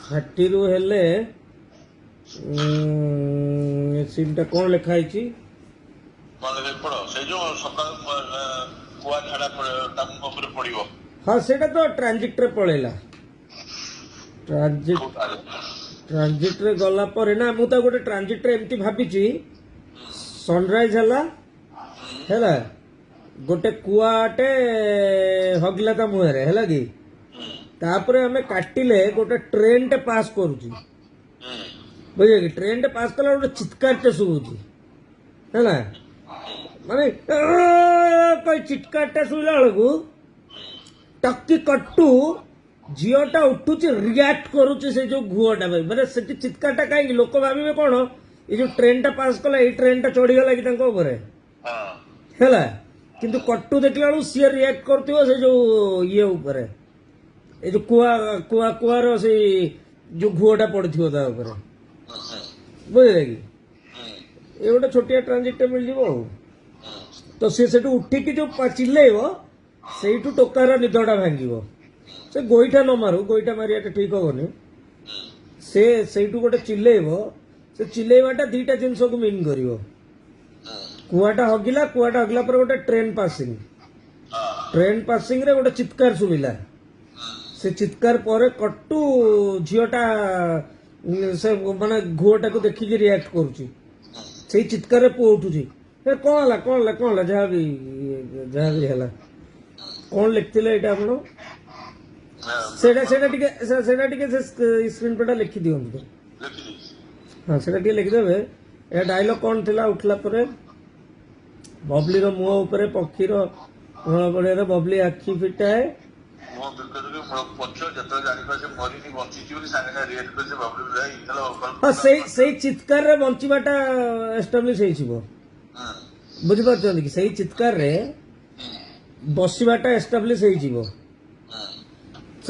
30 ରୁ ହେଲେ ସିମଟା କଣ ଲେଖା ହେଇଛି ହଁ ସେଇଟା ତ ଟ୍ରାନଜିଟ ରେ ପଳେଇଲା ଟ୍ରାନଜିଟ ରେ ଗଲା ପରେ ନା ମୁଁ ତ ଗୋଟେ ଟ୍ରାନଜିଟ ରେ ଏମିତି ଭାବିଛି ସନରାଇଜ ହେଲା ଗୋଟେ କୁଆଟେ ହଗିଲା ତା ମୁହଁରେ ହେଲା କି ତାପରେ ଆମେ କାଟିଲେ ଗୋଟେ ଟ୍ରେନ ଟେ ପାସ୍ କରୁଛି ବୁଝିଲେ କି ଟ୍ରେନ ଟେ ପାସ୍ କଲା ଗୋଟେ ଚିତ୍କାରଟେ ଶୁଭୁଛି ହେଲା ମାନେ କହି ଚିତ୍କାରଟା ଶୁଣିଲା ବେଳକୁ ଟକି କଟୁ ଝିଅଟା ଉଠୁଛି ରିଆକ୍ଟ କରୁଛି ସେ ଯୋଉ ଘୁଅଟା ପାଇଁ ମାନେ ସେଠି ଚିତ୍କାରଟା କାହିଁକି ଲୋକ ଭାବିବେ କଣ ଏଇ ଯୋଉ ଟ୍ରେନଟା ପାସ୍ କଲା ଏଇ ଟ୍ରେନଟା ଚଢିଗଲା କି ତାଙ୍କ ଉପରେ ହେଲା କିନ୍ତୁ କଟୁ ଦେଖିଲା ବେଳକୁ ସିଏ ରିଆକ୍ଟ କରୁଥିବ ସେ ଯୋଉ ଇଏ ଉପରେ ଏଇ ଯୋଉ କୁଆର ସେଇ ଯୋଉ ଘୁଅଟା ପଡିଥିବ ତା ଉପରେ ବୁଝିଲେ କି ଏ ଗୋଟେ ଛୋଟିଆ ଟ୍ରାନଜିଟ ମିଳିଯିବ ଆଉ ତ ସେ ସେଠୁ ଉଠିକି ଯୋଉ ଚିଲେଇବ ସେଇଠୁ ଟୋକାର ନିଦଟା ଭାଙ୍ଗିବ ସେ ଗୋଇଠା ନ ମାରୁ ଗୋଇଠା ମାରିବାଟା ଠିକ ହବନି ସେ ସେଇଠୁ ଗୋଟେ ଚିଲେଇବ ସେ ଚିଲେଇବାଟା ଦିଟା ଜିନିଷକୁ ମିନ୍ କରିବ କୁଆଟା ହଗିଲା ପରେ ଗୋଟେ ଟ୍ରେନ ପାସିଂ ରେ ଗୋଟେ ଚିତ୍କାର ଶୁଭିଲା ସେ ଚିତ୍କାର ପରେ କଟୁ ଝିଅଟା ସେ ମାନେ ଘୁଅଟାକୁ ଦେଖିକି ରିଆକ୍ଟ କରୁଛି ସେଇ ଚିତ୍କାରରେ ପୁଅ ଉଠୁଛି କଣ ହେଲା ଯାହା ବି ହେଲା କଣ ଲେଖିଥିଲେ ଏଇଟା ଆପଣ ସେଇଟା ଟିକେ ସ୍କ୍ରିନ୍ ପେଟା ଲେଖି ଦିଅନ୍ତୁ ହଁ ସେଇଟା ଟିକେ ଲେଖିଦେବେ ଏ ଡାଇଲଗ କଣ ଥିଲା ଉଠିଲା ପରେ ବବଲିର ମୁହଁ ଉପରେ ପକ୍ଷୀର ଘୋଳ ପଡ଼ିଆରେ ବବଲି ଆଖି ଫିଟାଏ ହଁ ସେଇ ଚିତ୍କାରରେ ବଞ୍ଚିବାଟା ଏଷ୍ଟାବ୍ଲିଶ ହେଇଯିବ ବୁଝିପାରୁଛନ୍ତି କି ସେଇ ଚିତ୍କାରରେ ବସିବାଟା ଏଷ୍ଟାବ୍ଲିଶ ହେଇଯିବ ତ